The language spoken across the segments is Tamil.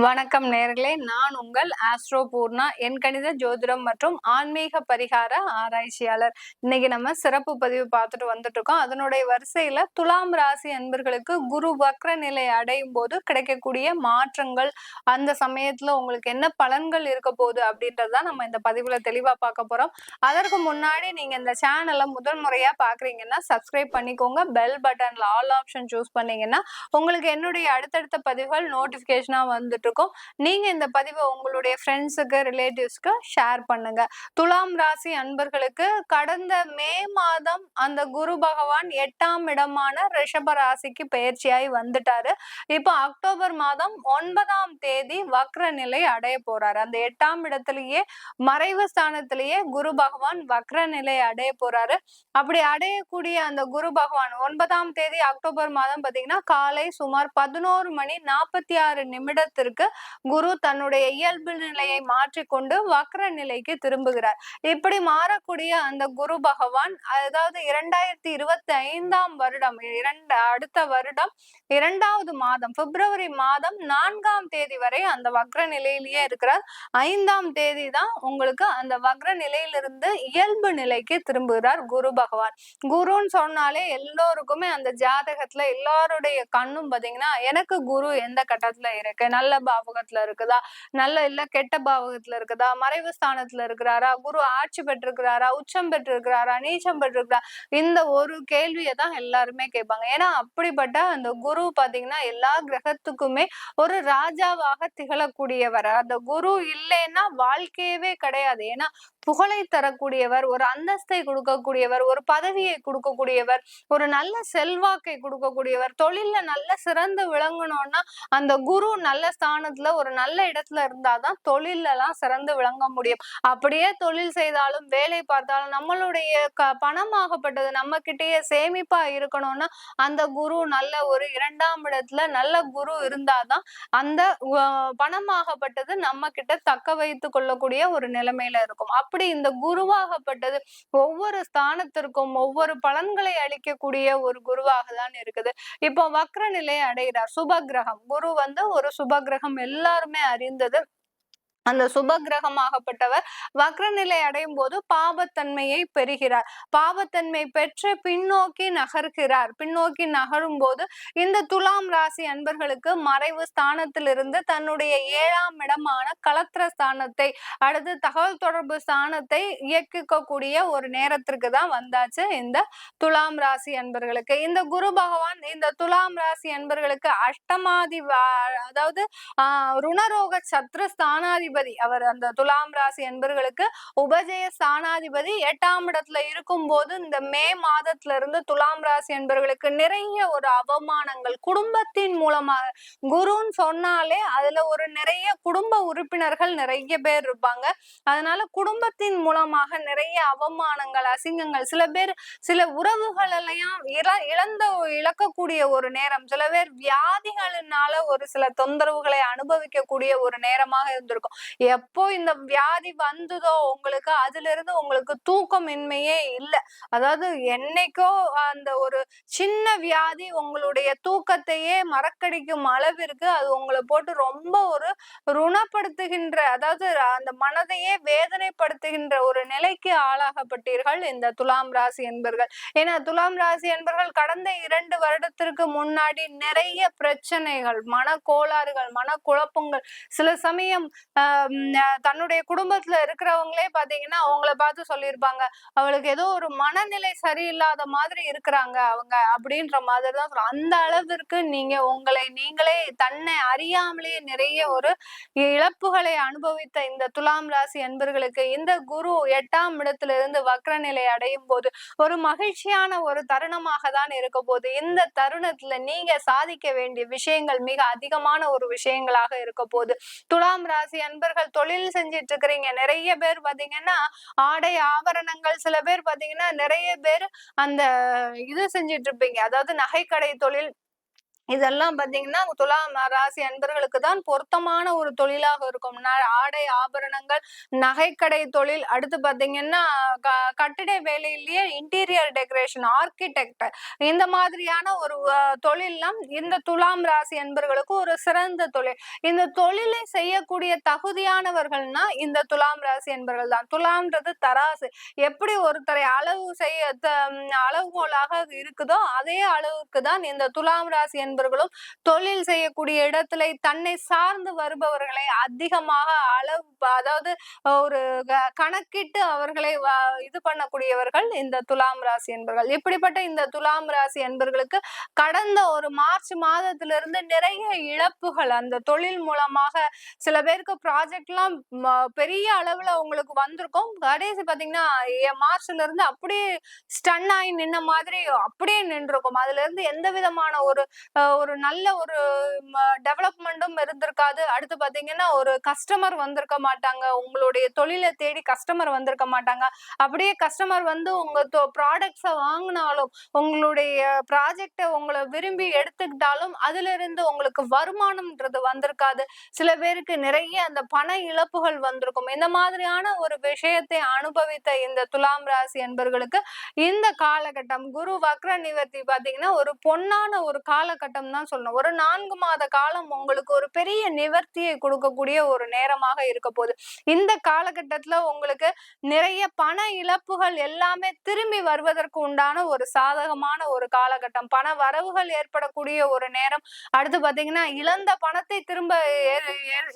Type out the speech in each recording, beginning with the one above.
வணக்கம் நேர்களே, நான் உங்கள் ஆஸ்ட்ரோ பூர்ணா, என் கணித ஜோதிடம் மற்றும் ஆன்மீக பரிகார ஆராய்ச்சியாளர். இன்னைக்கு நம்ம சிறப்பு பதிவு பார்த்துட்டு வந்துட்டு இருக்கோம். அதனுடைய வரிசையில துலாம் ராசி அன்பர்களுக்கு குரு வக்ர நிலை அடையும் போது கிடைக்கக்கூடிய மாற்றங்கள், அந்த சமயத்துல உங்களுக்கு என்ன பலன்கள் இருக்க போகுது அப்படின்றதான் நம்ம இந்த பதிவுல தெளிவா பார்க்க போறோம். அதற்கு முன்னாடி நீங்க இந்த சேனலை முதல் முறையா பாக்குறீங்கன்னா சப்ஸ்கிரைப் பண்ணிக்கோங்க. பெல் பட்டன்ல ஆல் ஆப்ஷன் சூஸ் பண்ணீங்கன்னா உங்களுக்கு என்னுடைய அடுத்தடுத்த பதிவுகள் நோட்டிபிகேஷனா வந்துட்டு இருக்கும். நீங்க இந்த பதிவை உங்களுடைய ஃப்ரெண்ட்ஸுக்கு ரிலேட்டிவ்ஸ்க்கு ஷேர் பண்ணுங்க. துலாம் ராசி அன்பர்களுக்கு கடந்த மே மாதம் அந்த குரு பகவான் 8ஆம் இடமான ரிஷப ராசிக்கு பயிற்சியாகி வந்துட்டாரு. இப்போ அக்டோபர் மாதம் 9ஆம் தேதி வக்ர நிலை அடைய போறாரு. அந்த 8ஆம் இடத்திலேயே மறைவு ஸ்தானத்திலேயே குரு பகவான் வக்ர நிலை அடைய போறாரு. அப்படி அடையக்கூடிய அந்த குரு பகவான் 9ஆம் தேதி அக்டோபர் மாதம் பாத்தீங்கன்னா காலை சுமார் 11:46 குரு தன்னுடைய இயல்பு நிலையை மாற்றிக்கொண்டு வக்ர நிலைக்கு திரும்புகிறார். இப்படி மாறக்கூடிய அந்த குரு பகவான், அதாவது 2025ஆம் வருடம் அடுத்த வருடம் 2வது மாதம் பிப்ரவரி மாதம் 4ஆம் தேதி வரை அந்த வக்ர நிலையிலேயே இருக்கிறார். 5ஆம் தேதி தான் உங்களுக்கு அந்த வக்ர நிலையிலிருந்து இயல்பு நிலைக்கு திரும்புகிறார் குரு பகவான். குருன்னு சொன்னாலே எல்லோருக்குமே அந்த ஜாதகத்துல எல்லாருடைய கண்ணும் பாத்தீங்கன்னா, எனக்கு குரு எந்த கட்டத்துல இருக்கு, நல்ல பாவகத்துல இருக்குதா, நல்ல இல்ல கெட்ட பாவகத்துல இருக்குதா, மறைவு ஸ்தானத்துல இருக்கிறாரா, குரு ஆட்சி பெற்றிருக்கிறாரா, உச்சம் பெற்றிருக்கிறாரா, நீச்சம் பெற்றிருக்கிறா, இந்த ஒரு கேள்வியை தான் எல்லாருமே கேட்பாங்க. ஏன்னா அப்படிப்பட்ட அந்த குரு பாத்தீங்கன்னா எல்லா கிரகத்துக்குமே ஒரு ராஜாவாக திகழக்கூடியவர். அந்த குரு இல்லைன்னா வாழ்க்கையவே கிடையாது. ஏன்னா புகழை தரக்கூடியவர், ஒரு அந்தஸ்தை கொடுக்கக்கூடியவர், ஒரு பதவியை கொடுக்கக்கூடியவர், ஒரு நல்ல செல்வாக்கை கொடுக்கக்கூடியவர். தொழில்ல நல்ல சிறந்து விளங்கணும்னா அந்த குரு நல்ல ஸ்தானத்துல ஒரு நல்ல இடத்துல இருந்தாதான் தொழில எல்லாம் சிறந்து விளங்க முடியும். அப்படியே தொழில் செய்தாலும் வேலை பார்த்தாலும் நம்மளுடைய பணமாகப்பட்டது நம்ம கிட்டேயே சேமிப்பா இருக்கணும்னா அந்த குரு நல்ல ஒரு 2ஆம் இடத்துல நல்ல குரு இருந்தாதான் அந்த பணமாகப்பட்டது நம்ம கிட்ட தக்க வைத்துக் கொள்ளக்கூடிய ஒரு நிலைமையில இருக்கும். அப்படி இந்த குருவாகப்பட்டது ஒவ்வொரு ஸ்தானத்திற்கும் ஒவ்வொரு பலன்களை அளிக்கக்கூடிய ஒரு குருவாக தான் இருக்குது. இப்போ வக்ர நிலை அடைகிறார். சுபகிரகம் குரு ஒரு சுபகிரகம், எல்லாருமே அறிந்தது. அந்த சுபகிரகமாகப்பட்டவர் வக்ர நிலை அடையும் போது பாபத்தன்மையை பெறுகிறார். பாபத்தன்மை பெற்று பின்னோக்கி நகர்கிறார். பின்னோக்கி நகரும் போது இந்த துலாம் ராசி அன்பர்களுக்கு மறைவு ஸ்தானத்திலிருந்து தன்னுடைய 7ஆம் இடமான கலத்திர ஸ்தானத்தை, அடுத்து தகவல் தொடர்பு ஸ்தானத்தை இயக்கிக்கக்கூடிய ஒரு நேரத்திற்கு தான் வந்தாச்சு இந்த துலாம் ராசி அன்பர்களுக்கு. இந்த குரு பகவான் இந்த துலாம் ராசி அன்பர்களுக்கு அஷ்டமாதி, அதாவது ருணரோக சத்ரு ஸ்தானாதிபதி. அவர் அந்த துலாம் ராசி அன்பர்களுக்கு உபஜய ஸ்தானாதிபதி 8ஆம் இடத்துல இருக்கும் போது இந்த மே மாதத்துல இருந்து துலாம் ராசி அன்பர்களுக்கு நிறைய ஒரு அவமானங்கள் குடும்பத்தின் மூலமாக. குருன்னு சொன்னாலே அதுல ஒரு நிறைய குடும்ப உறுப்பினர்கள் நிறைய பேர் இருப்பாங்க. அதனால குடும்பத்தின் மூலமாக நிறைய அவமானங்கள், அசிங்கங்கள், சில பேர் சில உறவுகளெல்லாம் இழக்கக்கூடிய ஒரு நேரம், சில பேர் வியாதிகளினால ஒரு சில தொந்தரவுகளை அனுபவிக்கக்கூடிய ஒரு நேரமாக இருந்திருக்கும். எப்போ இந்த வியாதி வந்ததோ உங்களுக்கு அதுல இருந்து உங்களுக்கு தூக்கமின்மையே இல்லை. அதாவது என்னைக்கோ அந்த ஒரு சின்ன வியாதி உங்களுடைய தூக்கத்தையே மறக்கடிக்கும் அளவிற்கு அது உங்களை போட்டு ரொம்ப ஒரு ருணப்படுத்துகின்ற, அதாவது அந்த மனதையே வேதனைப்படுத்துகின்ற ஒரு நிலைக்கு ஆளாகப்பட்டீர்கள் இந்த துலாம் ராசி என்பர்கள். ஏன்னா துலாம் ராசி என்பர்கள் கடந்த 2 வருடத்திற்கு முன்னாடி நிறைய பிரச்சனைகள், மனக்கோளாறுகள், மனக்குழப்பங்கள், சில சமயம் தன்னுடைய குடும்பத்துல இருக்கிறவங்களே பாத்தீங்கன்னா அவங்கள பார்த்து சொல்லியிருப்பாங்க, அவளுக்கு ஏதோ ஒரு மனநிலை சரியில்லாத மாதிரி இருக்கிறாங்க அவங்க அப்படின்ற மாதிரி தான் சொல்லுவாங்க. அந்த அளவிற்கு நீங்க உங்களை நீங்களே தன்னை அறியாமலே நிறைய ஒரு இழப்புகளை அனுபவித்த இந்த துலாம் ராசி அன்பர்களுக்கு இந்த குரு 8ஆம் இடத்திலிருந்து வக்ர நிலை அடையும் போது ஒரு மகிழ்ச்சியான ஒரு தருணமாக தான் இருக்க போது. இந்த தருணத்துல நீங்க சாதிக்க வேண்டிய விஷயங்கள் மிக அதிகமான ஒரு விஷயங்களாக இருக்க போது. துலாம் ராசி அன்பர்கள் தொழில் செஞ்சிட்டு இருக்கிறீங்க, நிறைய பேர் பாத்தீங்கன்னா ஆடை ஆபரணங்கள், சில பேர் பாத்தீங்கன்னா நிறைய பேர் அந்த இது செஞ்சிட்டு இருப்பீங்க, அதாவது நகைக்கடை தொழில், இதெல்லாம் பாத்தீங்கன்னா, துலாம் ராசி அன்பர்களுக்கு தான் பொருத்தமான ஒரு தொழிலாக இருக்கும். ஆடை, ஆபரணங்கள், நகைக்கடை தொழில், அடுத்து பாத்தீங்கன்னா, க கட்டிட வேலையிலேயே இன்டீரியர் டெக்கரேஷன், ஆர்க்கிடெக்ட் இந்த மாதிரியான ஒரு தொழில்லாம் இந்த துலாம் ராசி அன்பர்களுக்கு ஒரு சிறந்த தொழில். இந்த தொழிலை செய்யக்கூடிய தகுதியானவர்கள்னா இந்த துலாம் ராசி அன்பர்கள் தான். துலாம்ன்றது தராசு. எப்படி ஒருத்தரை அளவு செய்ய அளவுகோலாக இருக்குதோ, அதே அளவுக்கு தான் இந்த துலாம் ராசி என்பர்களும் தொழில் செய்யக்கூடிய இடத்துல தன்னை சார்ந்து வருபவர்களை அதிகமாக அளவு அதாவது ஒரு கணக்கிட்டு அவர்களை இது பண்ணக்கூடியவர்கள் இந்த துலாம் ராசி என்பர்கள். இப்படிப்பட்ட இந்த துலாம் ராசி என்பர்களுக்கு கடந்த ஒரு மார்ச் மாதத்திலிருந்து நிறைய இழப்புகள் அந்த தொழில் மூலமாக சில பேருக்கு ப்ராஜெக்ட் எல்லாம் பெரிய அளவுல உங்களுக்கு வந்திருக்கும். கடைசி பாத்தீங்கன்னா மார்ச்ல இருந்து அப்படியே ஸ்டன் ஆகி நின்ன மாதிரி அப்படியே நின்றுருக்கும். அதுல இருந்து எந்த விதமான ஒரு நல்ல ஒரு டெவலப்மெண்ட்டும் இருந்திருக்காது. அடுத்து பாத்தீங்கன்னா ஒரு கஸ்டமர் வந்திருக்க மாட்டாங்க. உங்களுடைய தொழிலை தேடி கஸ்டமர் வந்திருக்க மாட்டாங்க. அப்படியே கஸ்டமர் வந்து உங்க ப்ராடக்ட்ஸ வாங்கினாலும் உங்களுடைய ப்ராஜெக்ட உங்களை விரும்பி எடுத்துக்கிட்டாலும் அதுல இருந்து உங்களுக்கு வருமானம்ன்றது வந்திருக்காது. சில பேருக்கு நிறைய அந்த பண இழப்புகள் வந்திருக்கும். இந்த மாதிரியான ஒரு விஷயத்தை அனுபவித்த இந்த துலாம் ராசி என்பர்களுக்கு இந்த காலகட்டம் குரு வக்ர நிவர்த்தி பாத்தீங்கன்னா ஒரு பொன்னான ஒரு காலகட்டம் தான் சொல்லணும். ஒரு 4 மாத காலம் உங்களுக்கு ஒரு பெரிய நிவர்த்தியை கொடுக்கக்கூடிய ஒரு நேரமாக இருக்க போகுது. இந்த காலகட்டத்துல உங்களுக்கு நிறைய பண இழப்புகள் எல்லாமே திரும்பி வருவதற்கு உண்டான ஒரு சாதகமான ஒரு காலகட்டம். பண வரவுகள் ஏற்படக்கூடிய ஒரு நேரம். அடுத்து பாத்தீங்கன்னா இழந்த பணத்தை திரும்ப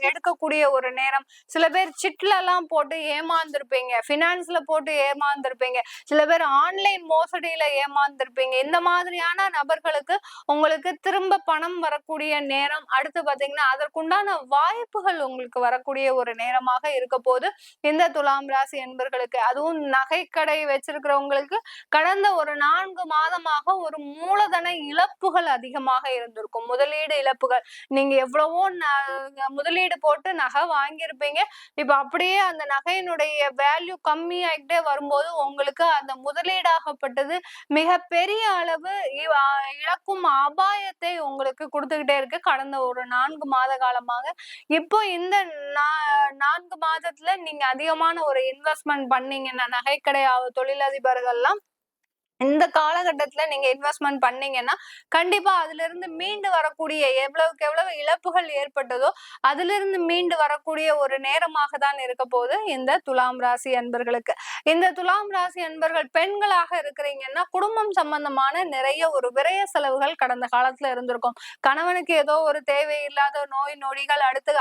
எடுக்கக்கூடிய ஒரு நேரம். சில பேர் சிட்ல எல்லாம் போட்டு ஏமாந்துருப்பீங்க, பினான்ஸ்ல போட்டு ஏமாந்துருப்பீங்க, சில பேர் ஆன்லைன் மோசடியில ஏமாந்துருப்பீங்க. இந்த மாதிரியான நபர்களுக்கு உங்களுக்கு திரும்ப பணம் வரக்கூடிய நேரம். அடுத்து பாத்தீங்கன்னா அதற்குண்டான வாய்ப்புகள் உங்களுக்கு வரக்கூடிய ஒரு நேரமாக இருக்க போது இந்த துலாம் ராசி என்பர்களுக்கு. அதுவும் நகைக்கடை வச்சிருக்கிறவங்களுக்கு கடந்த ஒரு 4 மாதமாக ஒரு மூலதன இழப்புகள் அதிகமாக இருந்திருக்கும். முதலீடு இழப்புகள். நீங்க எவ்வளவோ முதலீடு போட்டு நகை வாங்கியிருப்பீங்க. இப்ப அப்படியே அந்த நகையினுடைய வேல்யூ கம்மி ஆகிட்டே வரும்போது உங்களுக்கு அந்த முதலீடாகப்பட்டது மிக பெரிய அளவு இழக்கும் அபாயத்தை உங்களுக்கு கொடுத்துக்கிட்டே இருக்கு கடந்த ஒரு 4 மாத காலமாக. இப்போ இந்த 4 மாதத்துல நீங்க அதிகமான ஒரு இன்வெஸ்ட்மெண்ட் பண்ணீங்கன்னா நகைக்கடை தொழிலதிபர்கள்லாம் இந்த காலகட்டத்துல நீங்க இன்வெஸ்ட்மெண்ட் பண்ணீங்கன்னா கண்டிப்பா அதுல இருந்து மீண்டு வரக்கூடிய எவ்வளவுக்கு எவ்வளவு இழப்புகள் ஏற்பட்டதோ அதுல இருந்து மீண்டு வரக்கூடிய ஒரு நேரமாக தான் இருக்க போகுது இந்த துலாம் ராசி அன்பர்களுக்கு. இந்த துலாம் ராசி அன்பர்கள் பெண்களாக இருக்கிறீங்கன்னா குடும்பம் சம்பந்தமான நிறைய ஒரு விரய செலவுகள் கடந்த காலத்துல இருந்திருக்கும். கணவனுக்கு ஏதோ ஒரு தேவையில்லாத நோய் நொடிகள், அடுத்து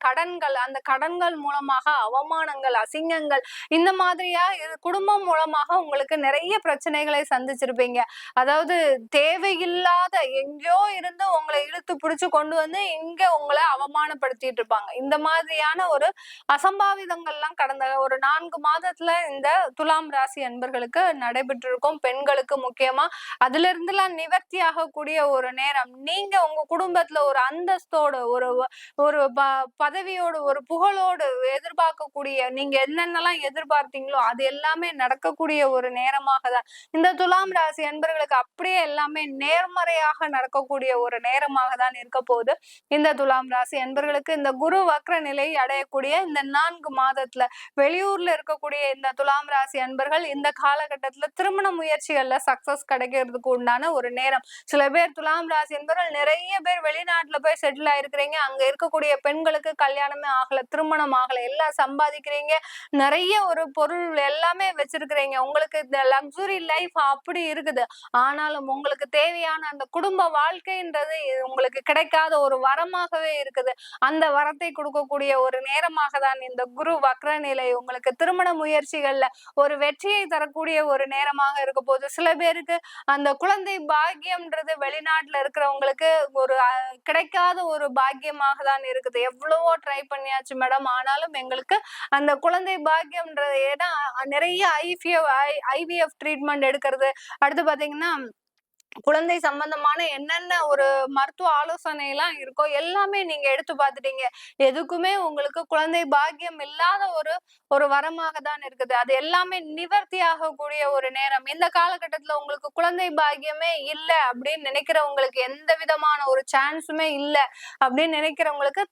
கடன்கள், அந்த கடன்கள் மூலமாக அவமானங்கள், அசிங்கங்கள், இந்த மாதிரியா குடும்பம் மூலமாக உங்களுக்கு நிறைய பிரச்சனைகளை சந்திச்சிருப்பீங்க. அதாவது தேவையில்லாத எங்கேயோ இருந்து உங்களை இழுத்து பிடிச்சு கொண்டு வந்து இங்க உங்களை அவமானப்படுத்திட்டு இருப்பாங்க. இந்த மாதிரியான ஒரு அசம்பாவிதங்கள்லாம் கடந்த ஒரு 4 மாதத்துல இந்த துலாம் ராசி அன்பர்களுக்கு நடைபெற்றிருக்கும். பெண்களுக்கு முக்கியமா அதுல இருந்துலாம் நிவர்த்தி ஆகக்கூடிய ஒரு நேரம். நீங்க உங்க குடும்பத்துல ஒரு அந்தஸ்தோடு ஒரு பதவியோடு ஒரு புகழோடு எதிர்பார்க்கக்கூடிய நீங்க என்னென்னலாம் எதிர்பார்த்தீங்களோ அது எல்லாமே நடக்கக்கூடிய ஒரு நேரமாக தான் இந்த துலாம் ராசி அன்பர்களுக்கு அப்படியே எல்லாமே நேர்மறையாக நடக்கக்கூடிய ஒரு நேரமாக தான் இருக்க போகுது இந்த துலாம் ராசி அன்பர்களுக்கு. இந்த குரு வக்ர நிலை அடையக்கூடிய இந்த 4 மாதத்துல வெளியூர்ல இருக்கக்கூடிய இந்த துலாம் ராசி அன்பர்கள் இந்த காலகட்டத்துல திருமண முயற்சிகள்ல சக்சஸ் கிடைக்கிறதுக்கு உண்டான ஒரு நேரம். சில பேர் துலாம் ராசி அன்பர்கள் நிறைய பேர் வெளிநாட்டுல போய் செட்டில் ஆயிருக்கிறீங்க. அங்க இருக்கக்கூடிய பெண்களுக்கு கல்யாணமே ஆகல, திருமணம் ஆகல, எல்லாம் சம்பாதிக்கிறீங்க, நிறைய ஒரு பொருள் எல்லாமே வச்சிருக்கிறீங்க, உங்களுக்கு இந்த லக்ஸுரி லைஃப் அப்படி இருக்குது. ஆனாலும் உங்களுக்கு தேவையான அந்த குடும்ப வாழ்க்கைன்றது உங்களுக்கு கிடைக்காத ஒரு வரமாகவே இருக்குது. அந்த வரத்தை கொடுக்கக்கூடிய ஒரு நேரமாக தான் இந்த குரு வக்ர நிலை உங்களுக்கு திருமண முயற்சிகள்ல ஒரு வெற்றியை தரக்கூடிய ஒரு நேரமாக இருக்க போது. சில பேருக்கு அந்த குழந்தை பாக்கியம்ன்றது வெளிநாட்டுல இருக்கிறவங்களுக்கு ஒரு கிடைக்காத ஒரு பாக்கியமாக தான் இருக்குது. எவ்வளவோ ட்ரை பண்ணியாச்சு மேடம், ஆனாலும் எங்களுக்கு அந்த குழந்தை பாக்கியம்ன்றது ஏன்னா நிறைய ஐவிஎஃப் ட்ரீட்மெண்ட் எடுக்கிறது, அடுத்து பாத்தீங்கன்னா குழந்தை சம்பந்தமான என்னென்ன ஒரு மருத்துவ ஆலோசனை எல்லாம் இருக்கோ எல்லாமே நீங்க எடுத்து பார்த்துட்டீங்க. எதுக்குமே உங்களுக்கு குழந்தை பாக்கியம் இல்லாத ஒரு ஒரு வரமாக தான் இருக்குது. அது எல்லாமே நிவர்த்தி ஆகக்கூடிய ஒரு நேரம். இந்த காலகட்டத்துல உங்களுக்கு குழந்தை பாக்கியமே இல்ல அப்படின்னு நினைக்கிறவங்களுக்கு, எந்த விதமான ஒரு சான்ஸுமே இல்ல அப்படின்னு நினைக்கிறவங்களுக்கு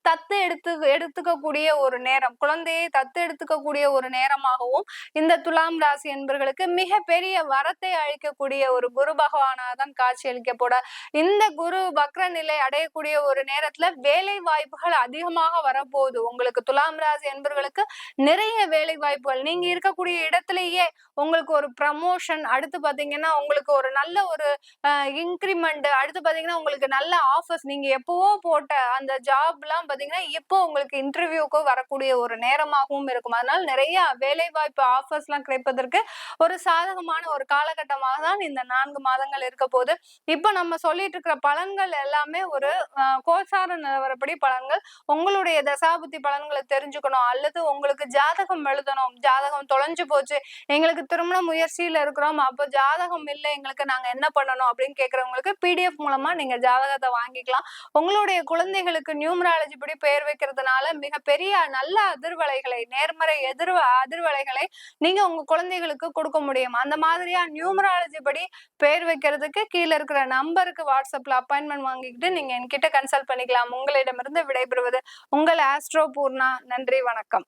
எடுத்துக்கக்கூடிய ஒரு நேரம். குழந்தையை தத்து எடுத்துக்கக்கூடிய ஒரு நேரமாகவும் இந்த துலாம் ராசி என்பர்களுக்கு மிகப்பெரிய வரத்தை அளிக்கக்கூடிய ஒரு குரு பகவானாக தான் காட்சி அளிக்கப்பட இந்த குரு வக்ர நிலை அடையக்கூடிய ஒரு நேரத்துல வேலை வாய்ப்புகள் அதிகமாக வரப்போகுது. உங்களுக்கு துலாம் ராசி என்பவர்களுக்கு நிறைய வேலை வாய்ப்புகள், நீங்க இருக்கக்கூடிய இடத்திலேயே உங்களுக்கு ஒரு ப்ரமோஷன், அடுத்து பாத்தீங்கன்னா உங்களுக்கு ஒரு நல்ல ஒரு இன்கிரிமெண்ட், அடுத்து பாத்தீங்கன்னா உங்களுக்கு நல்ல ஆஃபர்ஸ், நீங்க எப்பவோ போட்ட அந்த ஜாப் எல்லாம் பாத்தீங்கன்னா இப்போ உங்களுக்கு இன்டர்வியூக்கு வரக்கூடிய ஒரு நேரமாகவும் இருக்கும். அதனால நிறைய வேலை வாய்ப்பு ஆஃபர்ஸ் எல்லாம் கிடைப்பதற்கு ஒரு சாதகமான ஒரு காலகட்டமாக தான் இந்த 4 மாதங்கள் இருக்க போது. இப்ப நம்ம சொல்லிட்டு இருக்கிற பலன்கள் எல்லாமே ஒரு கோச்சார நிலவரப்படி பலன்கள். உங்களுடைய தசாபுத்தி பலன்களை தெரிஞ்சுக்கணும், அல்லது உங்களுக்கு ஜாதகம் எழுதணும், ஜாதகம் தொலைஞ்சு போச்சு, எங்களுக்கு திருமண முயற்சியில இருக்கிறோம், அப்போ ஜாதகம் இல்லை, எங்களுக்கு நாங்க என்ன பண்ணணும் அப்படின்னு கேட்கறவங்களுக்கு பிடிஎஃப் மூலமா நீங்க ஜாதகத்தை வாங்கிக்கலாம். உங்களுடைய குழந்தைகளுக்கு நியூமராலஜி படி பெயர் வைக்கிறதுனால மிகப்பெரிய நல்ல அதிர்வலைகளை, நேர்மறை அதிர்வலைகளை நீங்க உங்க குழந்தைகளுக்கு கொடுக்க முடியும். அந்த மாதிரியா நியூமராலஜி படி பெயர் வைக்கிறதுக்கு கீழே இருக்கிற நம்பருக்கு வாட்ஸ்அப்ல அப்பாயின்மெண்ட் வாங்கிக்கிட்டு நீங்க என்கிட்ட கன்சல்ட் பண்ணிக்கலாம். உங்களிடமிருந்து விடைபெறுவது உங்கள் ஆஸ்ட்ரோ பூர்ணா. நன்றி, வணக்கம்.